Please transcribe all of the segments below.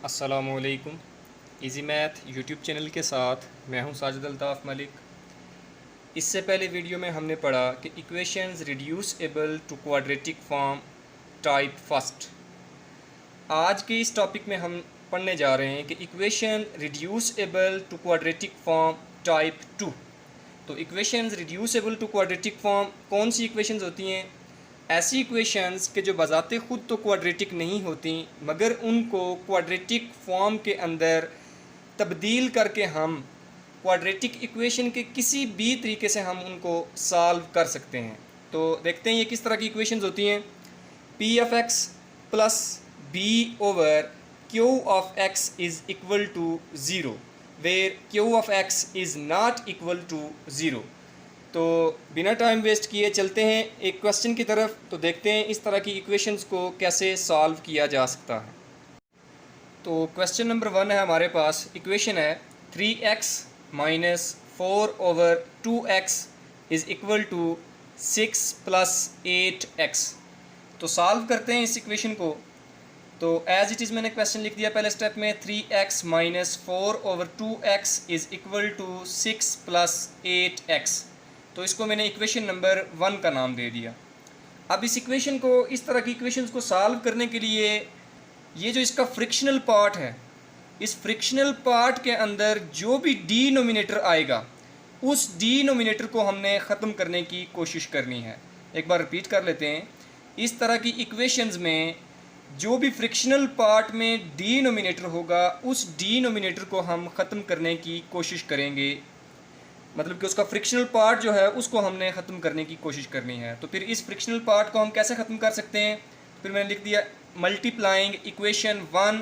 अस्सलामुअलैकुम। Easy math YouTube channel के साथ मैं हूं साजिद अल्ताफ़ मलिक। इससे पहले वीडियो में हमने पढ़ा कि equations reducible to quadratic form type first. आज के इस टॉपिक में हम पढ़ने जा रहे हैं कि equation reducible to quadratic form type two. तो equations reducible to quadratic form कौन सी इक्वेशंस होती हैं? ऐसी इक्वेशंस के जो बजाते ख़ुद तो क्वाड्रेटिक नहीं होती मगर उनको क्वाड्रेटिक फॉर्म के अंदर तब्दील करके हम क्वाड्रेटिक इक्वेशन के किसी भी तरीके से हम उनको सॉल्व कर सकते हैं। तो देखते हैं ये किस तरह की इक्वेशंस होती हैं। P of x plus b over q of x is equal to zero where q of x is not equal to zero. तो बिना टाइम वेस्ट किए चलते हैं एक क्वेश्चन की तरफ। तो देखते हैं इस तरह की इक्वेशंस को कैसे सॉल्व किया जा सकता है। तो क्वेश्चन नंबर 1 है हमारे पास। इक्वेशन है 3x minus 4 over 2x is equal to 6 plus 8x। तो सॉल्व करते हैं इस इक्वेशन को। तो एज इट इज़ मैंने क्वेश्चन लिख दिया पहले स्टेप में 3x minus 4 over 2x is equal to 6 plus 8x। तो इसको मैंने इक्वेशन नंबर 1 का नाम दे दिया। अब इस इक्वेशन को, इस तरह की इक्वेशंस को सॉल्व करने के लिए ये जो इसका फ्रिक्शनल पार्ट है, इस फ्रिक्शनल पार्ट के अंदर जो भी डिनोमिनेटर आएगा उस डिनोमिनेटर को हमने ख़त्म करने की कोशिश करनी है। एक बार रिपीट कर लेते हैं। इस तरह की इक्वेशंस में जो भी फ्रिक्शनल पार्ट में डिनोमिनेटर होगा उस डिनोमिनेटर को हम ख़त्म करने की कोशिश करेंगे। मतलब कि उसका फ्रिक्शनल पार्ट जो है उसको हमने ख़त्म करने की कोशिश करनी है। तो फिर इस फ्रिक्शनल पार्ट को हम कैसे ख़त्म कर सकते हैं? फिर मैंने लिख दिया multiplying equation 1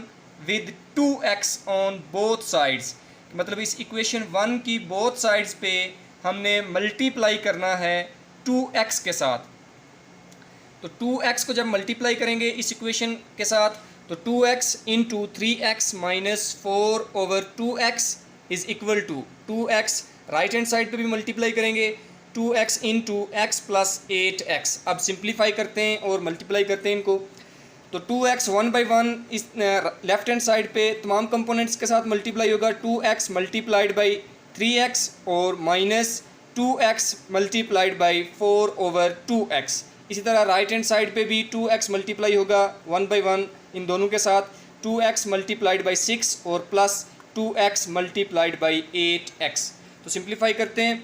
with 2x on both sides. मतलब इस इक्वेशन 1 की बोथ साइड्स पे हमने मल्टीप्लाई करना है 2x के साथ। तो 2x को जब मल्टीप्लाई करेंगे इस इक्वेशन के साथ तो 2x into 3x minus 4 over 2x is equal to 2x। Right hand side पे भी मल्टीप्लाई करेंगे 2x into x plus 8x। अब सिंप्लीफाई करते हैं और मल्टीप्लाई करते हैं इनको। तो 2x 1/1 इस लेफ्ट हैंड साइड पे तमाम कंपोनेंट्स के साथ मल्टीप्लाई होगा 2x मल्टीप्लाइड बाई 3x और minus 2x multiplied by 4 over 2x। इसी तरह राइट हैंड साइड पे भी 2x मल्टीप्लाई होगा 1/1 इन दोनों के साथ 2x मल्टीप्लाइड बाई 6 और plus 2x multiplied by 8x। तो सिंप्लीफाई करते हैं।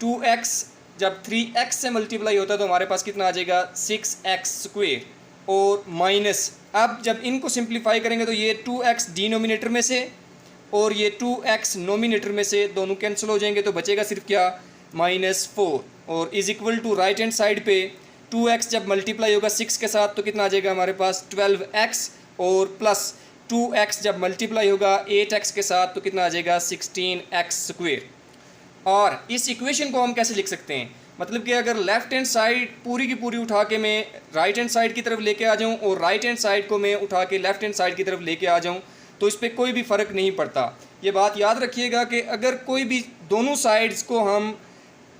2x जब 3x से मल्टीप्लाई होता है तो हमारे पास कितना आ जाएगा 6x स्क्वेयर और माइनस। अब जब इनको सिंप्लीफाई करेंगे तो ये 2x डिनोमिनेटर में से और ये 2x नोमिनेटर में से दोनों कैंसिल हो जाएंगे। तो बचेगा सिर्फ क्या -4 और is equal to right hand side पे 2x जब मल्टीप्लाई होगा 6 के साथ तो कितना आ जाएगा हमारे पास 12x और प्लस 2x जब मल्टीप्लाई होगा 8x के साथ तो कितना आ जाएगा 16x स्क्वेयर। और इस इक्वेशन को हम कैसे लिख सकते हैं? मतलब कि अगर लेफ़्ट हैंड साइड पूरी की पूरी उठा के मैं राइट हैंड साइड की तरफ लेके आ जाऊं और राइट हैंड साइड को मैं उठा के लेफ़्ट हैंड साइड की तरफ लेके आ जाऊं तो इस पर कोई भी फ़र्क नहीं पड़ता। ये बात याद रखिएगा कि अगर कोई भी दोनों साइड्स को हम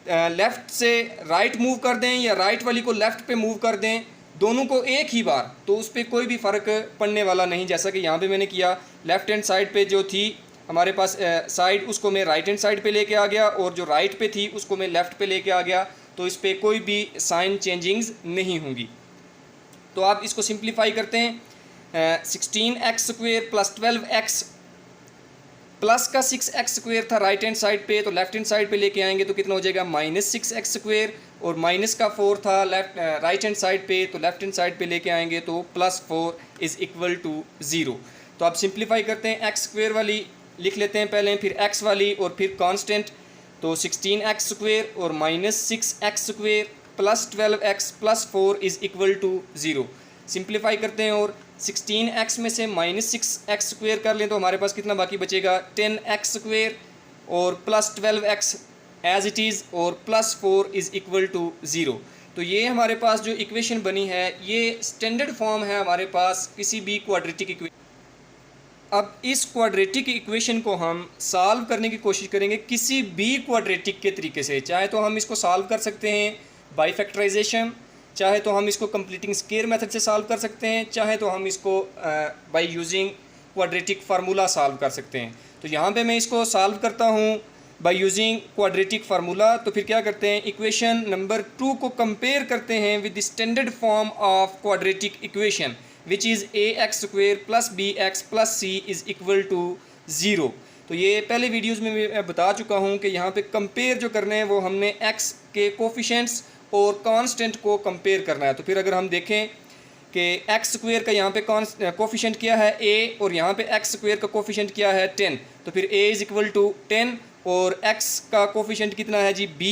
लेफ़्ट से राइट मूव कर दें या राइट वाली को लेफ़्ट पे मूव कर दें दोनों को एक ही बार तो उस पर कोई भी फ़र्क पड़ने वाला नहीं। जैसा कि यहाँ पे मैंने किया, लेफ़्ट हैंड साइड पे जो थी हमारे पास साइड उसको मैं राइट हैंड साइड पे लेके आ गया और जो राइट पे थी उसको मैं लेफ़्ट पे लेके आ गया। तो इस पर कोई भी साइन चेंजिंग्स नहीं होंगी। तो आप इसको सिंप्लीफाई करते हैं। 16x square plus 12x plus का 6x स्क्वेयर था राइट हैंड साइड पे तो लेफ़्ट हैंड साइड पे लेके आएंगे तो कितना हो जाएगा -6x स्क्वेयर और माइनस का 4 था राइट हैंड साइड पे तो लेफ़्ट हैंड साइड पे लेके आएंगे तो +4 इज़ इक्वल टू 0। तो आप सिंप्लीफाई करते हैं। x स्क्वेयर वाली लिख लेते हैं पहले, फिर x वाली और फिर कांस्टेंट। तो 16x स्क्वेयर और -6x square plus 12x plus 4 is equal to 0। Simplify करते हैं और 16x में से -6x स्क्वेयर कर लें तो हमारे पास कितना बाकी बचेगा 10x स्क्वेयर और plus 12x as it is और +4 इज़ इक्वल टू 0। तो ये हमारे पास जो इक्वेशन बनी है ये स्टैंडर्ड फॉर्म है हमारे पास किसी भी क्वाड्रेटिक इक्वेशन। अब इस क्वाड्रेटिक इक्वेशन को हम सॉल्व करने की कोशिश करेंगे किसी भी क्वाड्रेटिक के तरीके से। चाहे तो हम इसको सॉल्व कर सकते हैं बाय फैक्टराइजेशन, चाहे तो हम इसको कंप्लीटिंग स्क्वायर मेथड से सॉल्व कर सकते हैं, चाहे तो हम इसको bye using quadratic formula solve कर सकते हैं। तो यहाँ पे मैं इसको सॉल्व करता हूँ बाय यूजिंग क्वाड्रेटिक फार्मूला। तो फिर क्या करते हैं, इक्वेशन नंबर 2 को कंपेयर करते हैं with the standard form of quadratic equation which is ax² + bx + c is equal to 0। तो ये पहले वीडियोज़ में मैं बता चुका हूँ कि यहाँ पे कंपेयर जो करने हैं वो हमने x के कोफिशेंट्स और कांस्टेंट को कंपेयर करना है। तो फिर अगर हम देखें कि x² का यहाँ पे कोफिशेंट क्या है a और यहाँ पे x² का कोफिशेंट क्या है 10, तो फिर a इज़ इक्वल टू 10 और x का कोफिशेंट कितना है जी b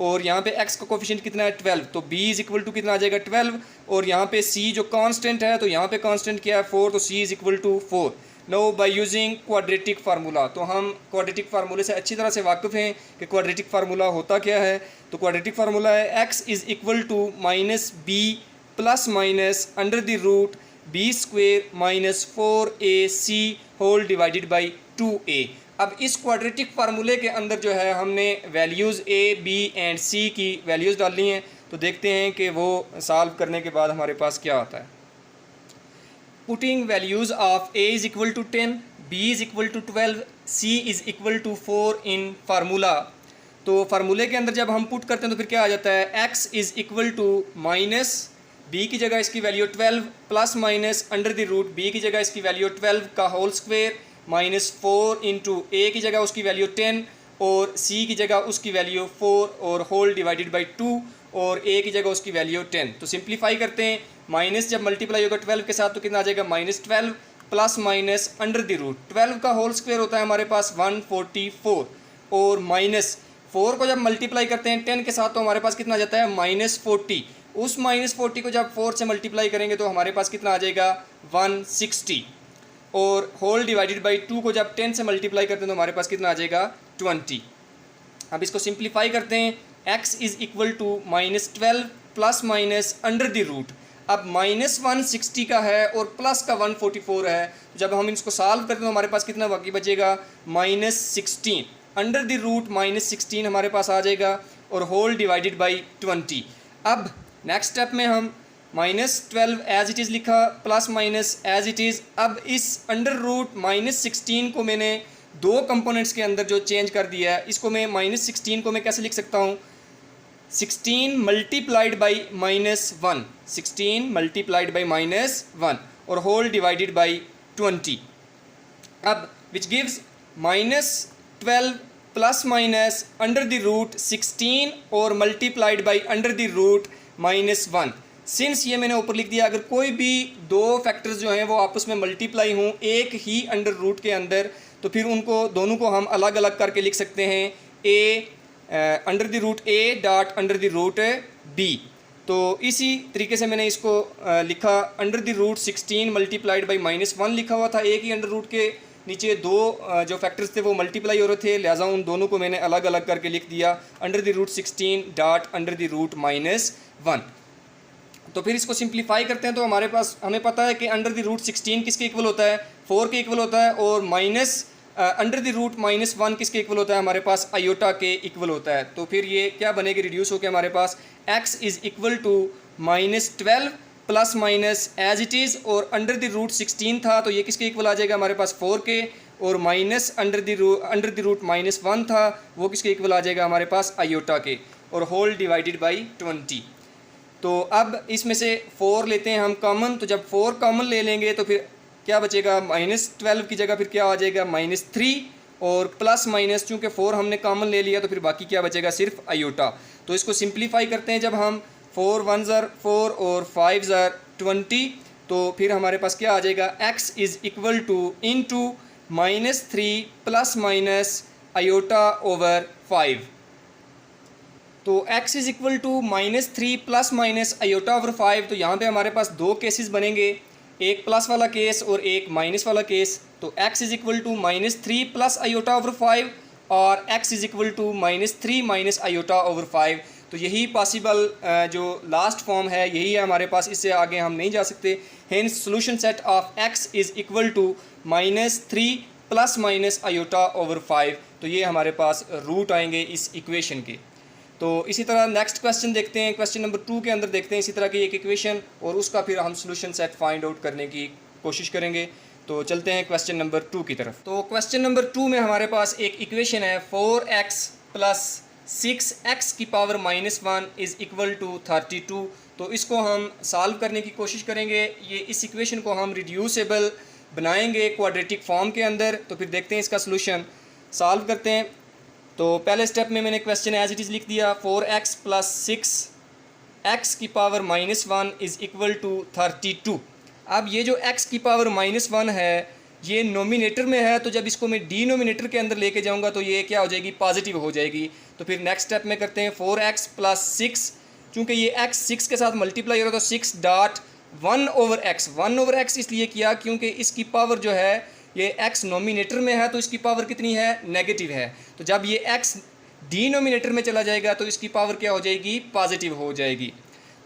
और यहाँ पे x का कोफिशेंट कितना है 12, तो b इज़ इक्वल टू कितना आ जाएगा 12 और यहाँ पे c जो कांस्टेंट है तो यहाँ पे कांस्टेंट क्या है 4, तो c is equal to 4। No by using quadratic formula, तो हम क्वाड्रेटिक फार्मूले से अच्छी तरह से वाकिफ़ हैं कि क्वाड्रेटिक फार्मूला होता क्या है। तो क्वाड्रेटिक फार्मूला है x is equal to -b plus minus under the root b² - 4ac whole divided by 2a। अब इस क्वाड्रेटिक फार्मूले के अंदर जो है हमने values a, b and c की वैल्यूज़ डालनी हैं। तो देखते हैं कि वो सॉल्व करने के बाद हमारे पास क्या आता है। Putting values of a is equal to 10, b is equal to 12, c is equal to 4 in formula. तो फार्मूले के अंदर जब हम पुट करते हैं तो फिर क्या आ जाता है, x is equal to minus b की जगह इसकी value 12 plus minus under the root b की जगह इसकी वैल्यू 12 का होल स्क्वायर -4 इंटू a की जगह उसकी वैल्यू 10 और c की जगह उसकी वैल्यू 4 और होल डिवाइडेड बाई 2 और a की जगह उसकी वैल्यू 10। तो सिंप्लीफाई करते हैं, माइनस जब मल्टीप्लाई होगा 12 के साथ तो कितना आ जाएगा -12 plus minus under the root 12 का होल स्क्वायर होता है हमारे पास 144 और माइनस 4 को जब मल्टीप्लाई करते हैं 10 के साथ तो हमारे पास कितना आ जाता है -40। उस -40 को जब 4 से मल्टीप्लाई करेंगे तो हमारे पास कितना आ जाएगा 160 और होल डिवाइडेड बाई 2 को जब 10 से मल्टीप्लाई करते हैं तो हमारे पास कितना आ जाएगा 20। अब इसको सिंप्लीफाई करते हैं, x is equal to -12 plus minus under the root. अब -160 का है और प्लस का 144 है, जब हम इसको सॉल्व करते हैं तो हमारे पास कितना बाकी बचेगा -16 अंडर द रूट -16 हमारे पास आ जाएगा और होल डिवाइडेड बाई 20। अब नेक्स्ट स्टेप में हम -12 एज इट इज़ लिखा plus minus as it is. अब इस अंडर रूट -16 को मैंने दो कंपोनेंट्स के अंदर जो चेंज कर दिया है, इसको मैं -16 को मैं कैसे लिख सकता हूँ, 16 मल्टीप्लाइड बाई -1, 16 मल्टीप्लाइड बाई -1 और होल डिवाइडेड बाई 20। अब which gives -12 plus minus under the root 16 और multiplied by under the root -1। Since ये मैंने ऊपर लिख दिया, अगर कोई भी दो फैक्टर्स जो हैं वो आपस में मल्टीप्लाई हों एक ही अंडर रूट के अंदर, तो फिर उनको दोनों को हम अलग अलग करके लिख सकते हैं under the root a dot under the root b। तो इसी तरीके से मैंने इसको लिखा, under the root 16 multiplied by -1 लिखा हुआ था, एक ही अंडर रूट के नीचे दो जो फैक्टर्स थे वो मल्टीप्लाई हो रहे थे, लिहाजा उन दोनों को मैंने अलग अलग करके लिख दिया under the root 16 dot under the root -1। तो फिर इसको सिंप्लीफाई करते हैं तो हमारे पास हमें पता है कि अंडर द रूट 16 किसके इक्वल होता है, 4 के इक्वल होता है और माइनस अंडर द रूट -1 किसके इक्वल होता है, हमारे पास आयोटा के इक्वल होता है। तो फिर ये क्या बनेगी, रिड्यूस होकर हमारे पास x is equal to -12 plus minus as it is और अंडर द रूट 16 था तो ये किसके इक्वल आ जाएगा हमारे पास 4 के और माइनस अंडर द रूट -1 था वो किसके इक्वल आ जाएगा हमारे पास आयोटा के और होल डिवाइडेड बाई 20। तो अब इसमें से 4 लेते हैं हम कॉमन, तो जब 4 कॉमन ले लेंगे तो फिर क्या बचेगा, -12 की जगह फिर क्या आ जाएगा -3 और प्लस माइनस चूँकि 4 हमने कॉमन ले लिया तो फिर बाकी क्या बचेगा सिर्फ आयोटा। तो इसको सिंप्लीफाई करते हैं, जब हम 4 1 4 और 5 20 तो फिर हमारे पास क्या आ जाएगा, x is equal to into -3 plus minus iota over 5। तो x is equal to -3 plus minus iota over 5। तो यहाँ पे हमारे पास दो केसेस बनेंगे, एक प्लस वाला केस और एक माइनस वाला केस। तो x is equal to -3 plus iota over 5 और x is equal to -3 minus iota over 5। तो यही पॉसिबल जो लास्ट फॉर्म है यही है हमारे पास, इससे आगे हम नहीं जा सकते। Hence solution set of x is equal to -3 plus minus iota over 5। तो ये हमारे पास रूट आएंगे इस इक्वेशन के। तो इसी तरह नेक्स्ट क्वेश्चन देखते हैं, क्वेश्चन नंबर 2 के अंदर देखते हैं इसी तरह की एक इक्वेशन, और उसका फिर हम सोल्यूशन सेट फाइंड आउट करने की कोशिश करेंगे। तो चलते हैं क्वेश्चन नंबर 2 की तरफ। तो क्वेश्चन नंबर 2 में हमारे पास एक इक्वेशन है 4x प्लस 6x की पावर -1 इज़ इक्वल टू 32। तो इसको हम सॉल्व करने की कोशिश करेंगे। ये इस इक्वेशन को हम रिड्यूसेबल बनाएंगे क्वाड्रेटिक फॉर्म के अंदर। तो फिर देखते हैं इसका सोल्यूशन, सॉल्व करते हैं। तो पहले स्टेप में मैंने क्वेश्चन एज इट इज़ लिख दिया, 4x प्लस 6x की पावर -1 इज़ इक्वल टू 32। अब ये जो x की पावर -1 है ये नोमिनेटर में है, तो जब इसको मैं डिनोमिनेटर के अंदर लेके जाऊंगा तो ये क्या हो जाएगी, पॉजिटिव हो जाएगी। तो फिर नेक्स्ट स्टेप में करते हैं 4x प्लस 6, चूँकि ये x 6 के साथ मल्टीप्लाई हो रहा है तो 6 डॉट 1 ओवर x इसलिए किया क्योंकि इसकी पावर जो है ये x नोमिनेटर में है तो इसकी पावर कितनी है, नेगेटिव है। तो जब ये x डिनोमिनेटर में चला जाएगा तो इसकी पावर क्या हो जाएगी, पॉजिटिव हो जाएगी।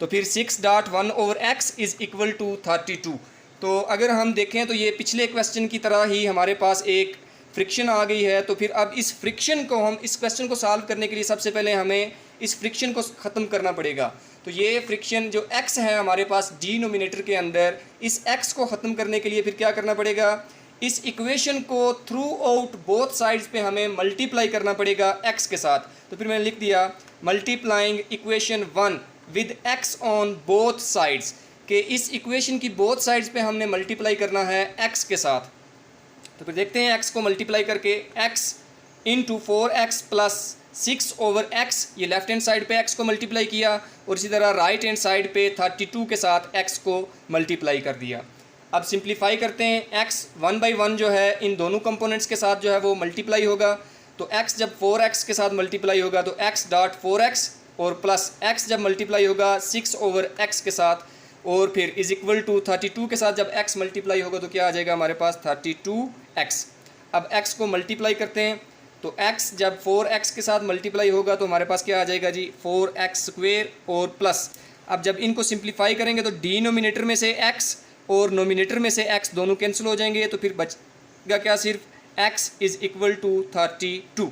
तो फिर 6 dot 1 over x is equal to 32। तो अगर हम देखें तो ये पिछले क्वेश्चन की तरह ही हमारे पास एक फ्रिक्शन आ गई है। तो फिर अब इस फ्रिक्शन को हम इस क्वेश्चन को सॉल्व करने के लिए सबसे पहले हमें इस फ्रिक्शन को ख़त्म करना पड़ेगा। तो ये फ्रिक्शन जो x है हमारे पास डिनोमिनेटर के अंदर, इस x को ख़त्म करने के लिए फिर क्या करना पड़ेगा, इस इक्वेशन को थ्रू आउट बोथ साइड्स पे हमें मल्टीप्लाई करना पड़ेगा x के साथ। तो फिर मैंने लिख दिया multiplying equation 1 with x on both sides, कि इस इक्वेशन की बोथ साइड्स पे हमने मल्टीप्लाई करना है x के साथ। तो फिर देखते हैं x को मल्टीप्लाई करके, x into 4x plus 6 over x, ये लेफ्ट हैंड साइड पे x को मल्टीप्लाई किया, और इसी तरह राइट हैंड साइड पे 32 के साथ x को मल्टीप्लाई कर दिया। अब सिंप्लीफाई करते हैं, x 1 बाई 1 जो है इन दोनों कंपोनेंट्स के साथ जो है वो मल्टीप्लाई होगा। तो x जब 4x के साथ मल्टीप्लाई होगा तो x डॉट 4x, और प्लस x जब मल्टीप्लाई होगा 6 ओवर x के साथ, और फिर इज इक्वल टू 32 के साथ जब x मल्टीप्लाई होगा तो क्या आ जाएगा हमारे पास 32x। अब x को मल्टीप्लाई करते हैं, तो x जब 4x के साथ मल्टीप्लाई होगा तो हमारे पास क्या आ जाएगा जी, 4x स्क्वेयर, और प्लस अब जब इनको सिंप्लीफाई करेंगे तो डिनोमिनेटर में से x और नोमिनेटर में से x दोनों कैंसिल हो जाएंगे, तो फिर बचेगा क्या, सिर्फ x इज़ इक्वल टू 32।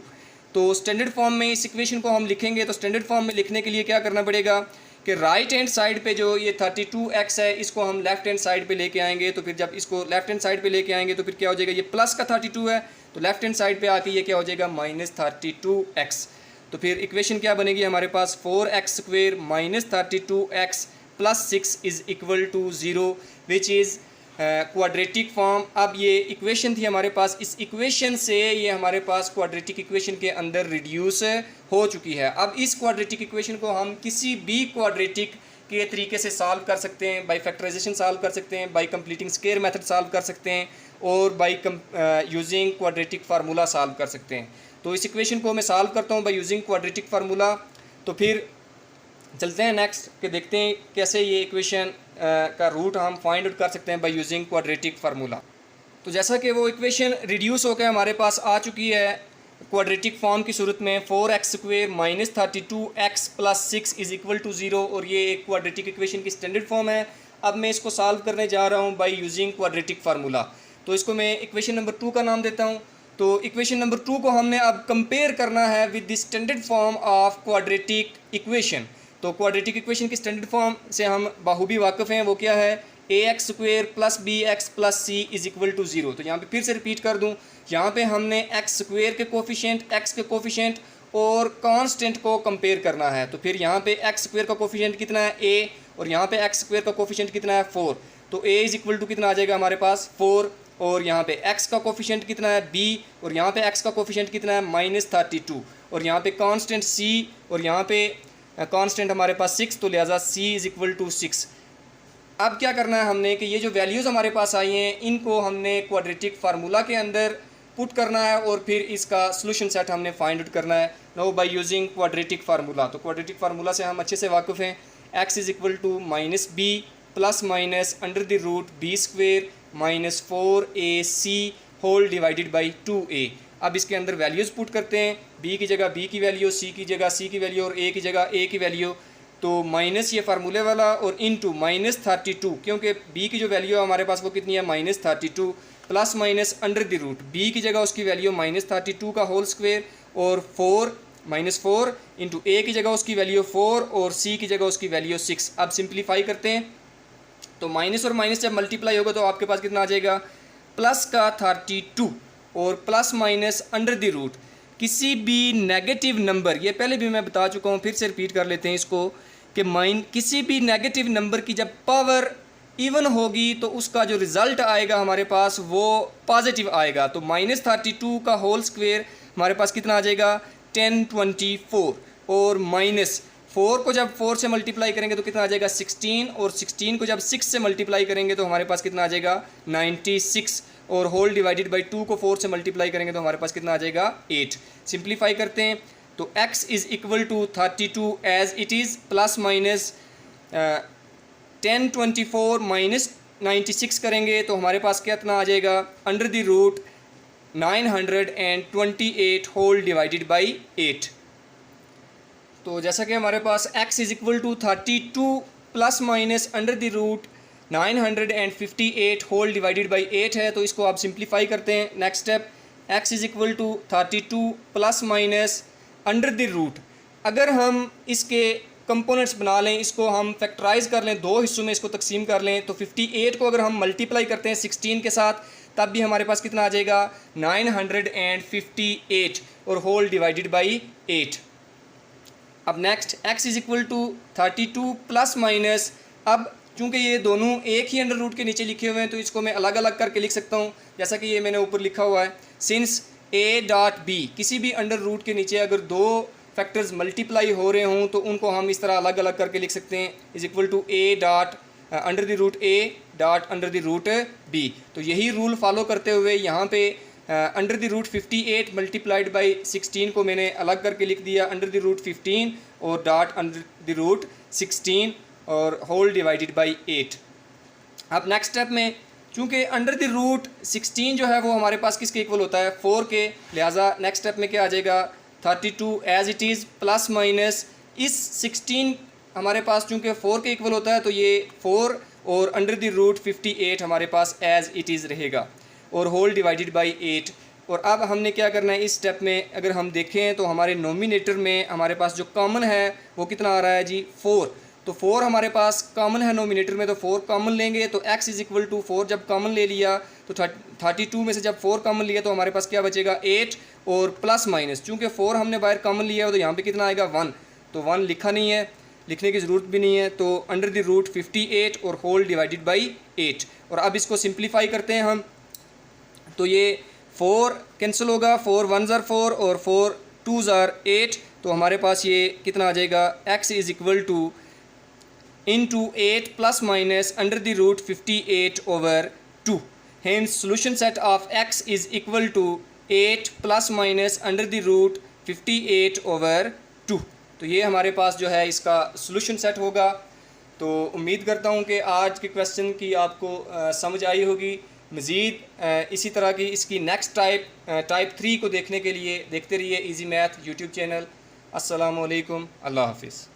तो स्टैंडर्ड फॉर्म में इस इक्वेशन को हम लिखेंगे। तो स्टैंडर्ड फॉर्म में लिखने के लिए क्या करना पड़ेगा कि राइट हैंड साइड पे जो ये 32x है इसको हम लेफ्ट हैंड साइड पे लेके आएंगे। तो फिर जब इसको लेफ्ट हैंड साइड पे लेके आएंगे तो फिर क्या हो जाएगा, ये प्लस का 32 है तो लेफ्ट हैंड साइड पे आके ये क्या हो जाएगा, -32x। तो फिर इक्वेशन क्या बनेगी हमारे पास, 4x square minus 32x plus 6 is equal to 0 which is quadratic form. अब ये इक्वेशन थी हमारे पास, इस इक्वेशन से ये हमारे पास क्वाड्रेटिक इक्वेशन के अंदर रिड्यूस हो चुकी है। अब इस क्वाड्रेटिक इक्वेशन को हम किसी भी क्वाड्रेटिक के तरीके से सॉल्व कर सकते हैं, बाय फैक्टराइजेशन सॉल्व कर सकते हैं, bye completing square method solve कर सकते हैं, और bye using quadratic formula solve कर सकते हैं। तो इस इक्वेशन को मैं सॉल्व करता हूँ बाय यूजिंग क्वाड्रेटिक फार्मूला। तो फिर चलते हैं नेक्स्ट के देखते हैं कैसे ये इक्वेशन का रूट हम फाइंड आउट कर सकते हैं बाय यूजिंग क्वाड्रेटिक फार्मूला। तो जैसा कि वो इक्वेशन रिड्यूस होकर हमारे पास आ चुकी है क्वाड्रेटिक फॉर्म की सूरत में, 4x square minus 32x plus 6 is equal to 0, और ये एक क्वाड्रेटिक इक्वेशन की स्टैंडर्ड फॉर्म है। अब मैं इसको सॉल्व करने जा रहा हूँ बाय यूजिंग क्वाड्रेटिक फार्मूला। तो इसको मैं इक्वेशन नंबर 2 का नाम देता हूँ। तो इक्वेशन नंबर 2 को हमने अब कंपेयर करना है with the standard form of quadratic equation. तो क्वाड्रेटिक इक्वेशन की स्टैंडर्ड फॉर्म से हम बाहुबी वाकिफ़ हैं, वो क्या है, ax square plus bx plus c is equal to 0। तो यहाँ पे फिर से रिपीट कर दूँ, यहाँ पे हमने x स्क्वेयर के कोफिशिएंट, x के कोफिशिएंट और कांस्टेंट को कंपेयर करना है। तो फिर यहाँ पे x स्क्वेयर का कोफिशिएंट कितना है a, और यहाँ पे x स्क्वेयर का कोफिशिएंट कितना है 4। तो a इज़ इक्वल टू कितना आ जाएगा हमारे पास 4, और यहाँ पे x का कोफिशिएंट कितना है b, और यहाँ पे x का कोफिशिएंट कितना है -32, और यहाँ पे कांस्टेंट c, और यहाँ पे कांस्टेंट हमारे पास 6, तो लिहाजा c इज़ इक्वल टू 6। अब क्या करना है हमने कि ये जो वैल्यूज़ हमारे पास आई हैं इनको हमने क्वाड्रेटिक फार्मूला के अंदर पुट करना है, और फिर इसका सोल्यूशन सेट हमने फाइंड आउट करना है no by using quadratic formula. तो क्वाड्रेटिक फार्मूला से हम अच्छे से वाकिफ़ हैं, x is equal to minus b plus minus under the root b square minus 4ac whole divided by 2a। अब इसके अंदर वैल्यूज़ पुट करते हैं, बी की जगह बी की वैल्यू, सी की जगह सी की वैल्यू और ए की जगह ए की वैल्यू। तो माइनस ये फार्मूले वाला और इनटू -32, क्योंकि बी की जो वैल्यू है हमारे पास वो कितनी है -32, plus minus under the root b की जगह उसकी वैल्यू -32 का होल स्क्वेयर और -4 इंटू ए की जगह उसकी वैल्यू 4 और सी की जगह उसकी वैल्यू 6। अब सिंप्लीफाई करते हैं तो माइनस और माइनस जब मल्टीप्लाई होगा तो आपके पास कितना आ जाएगा, प्लस का 32 और plus minus under the root किसी भी नेगेटिव नंबर, ये पहले भी मैं बता चुका हूँ, फिर से रिपीट कर लेते हैं इसको कि किसी भी नेगेटिव नंबर की जब पावर इवन होगी तो उसका जो रिज़ल्ट आएगा हमारे पास वो पॉजिटिव आएगा। तो -32 का होल स्क्वेयर हमारे पास कितना आ जाएगा 1024 और -4 को जब 4 से मल्टीप्लाई करेंगे तो कितना आ जाएगा 16 और 16 को जब 6 से मल्टीप्लाई करेंगे तो हमारे पास कितना आ जाएगा 96 और होल डिवाइडेड बाई 2 को 4 से मल्टीप्लाई करेंगे तो हमारे पास कितना आ जाएगा 8। सिंप्लीफाई करते हैं तो x is equal to 32 as it is plus minus 1024 minus 96 करेंगे तो हमारे पास कितना आ जाएगा under the root 928 whole divided by 8। तो जैसा कि हमारे पास x is equal to 32 plus minus under the root 958 whole divided by 8 है, तो इसको आप सिंप्लीफाई करते हैं। Next step x is equal to 32 plus minus under the root, अगर हम इसके कंपोनेंट्स बना लें, इसको हम फैक्टराइज कर लें, दो हिस्सों में इसको तकसीम कर लें, तो 58 को अगर हम मल्टीप्लाई करते हैं 16 के साथ तब भी हमारे पास कितना आ जाएगा 958 और होल डिवाइडेड बाई 8। अब next x is equal to 32 plus minus, अब चूँकि ये दोनों एक ही अंडर रूट के नीचे लिखे हुए हैं तो इसको मैं अलग अलग करके लिख सकता हूँ, जैसा कि ये मैंने ऊपर लिखा हुआ है। सिंस a डॉट b, किसी भी अंडर रूट के नीचे अगर दो फैक्टर्स मल्टीप्लाई हो रहे हों तो उनको हम इस तरह अलग अलग करके लिख सकते हैं, is equal to a dot under the root a dot under the root b। तो यही रूल फॉलो करते हुए यहाँ पे under the root 58 multiplied by 16 को मैंने अलग करके लिख दिया अंडर द रूट 15 और डॉट अंडर द रूट 16 और होल डिवाइडेड बाई 8। अब नेक्स्ट स्टेप में चूँकि अंडर द रूट 16 जो है वो हमारे पास किसके इक्वल होता है 4 के, लिहाजा नेक्स्ट स्टेप में क्या आ जाएगा 32 as it is plus minus इस 16 हमारे पास चूँकि 4 के इक्वल होता है तो ये 4 और अंडर द रूट 58 हमारे पास एज इट इज़ रहेगा और होल डिवाइडेड बाई 8। और अब हमने क्या करना है इस स्टेप में, अगर हम देखें तो हमारे नोमिनेटर में हमारे पास जो कॉमन है वो कितना आ रहा है जी 4, तो 4 हमारे पास कॉमन है नोमिनेटर में, तो 4 कॉमन लेंगे तो x इज़ इक्वल टू 4 जब कॉमन ले लिया तो 32 में से जब 4 कॉमन लिया तो हमारे पास क्या बचेगा 8 और प्लस माइनस, चूँकि 4 हमने बाहर कॉमन लिया है तो यहाँ पे कितना आएगा 1, तो 1 लिखा नहीं है, लिखने की ज़रूरत भी नहीं है, तो अंडर द रूट 58 और होल डिवाइडेड बाई 8। और अब इसको सिंप्लीफाई करते हैं हम तो ये 4 कैंसिल होगा, 4 1 ज़ार 4 और 4 2 ज़ार 8, तो हमारे पास ये कितना आ जाएगा x is equal to into 8 plus minus under the root 58 over 2. Hence solution set of x is equal to 8 plus minus under the root 58 over 2. तो ये हमारे पास जो है इसका सॉल्यूशन सेट होगा। तो उम्मीद करता हूँ कि आज के क्वेश्चन की आपको समझ आई होगी। मज़ीद इसी तरह की इसकी नेक्स्ट टाइप 3 को देखने के लिए देखते रहिए इजी मैथ यूट्यूब चैनल। अस्सलामु अलैकुम, अल्लाह हाफिज़।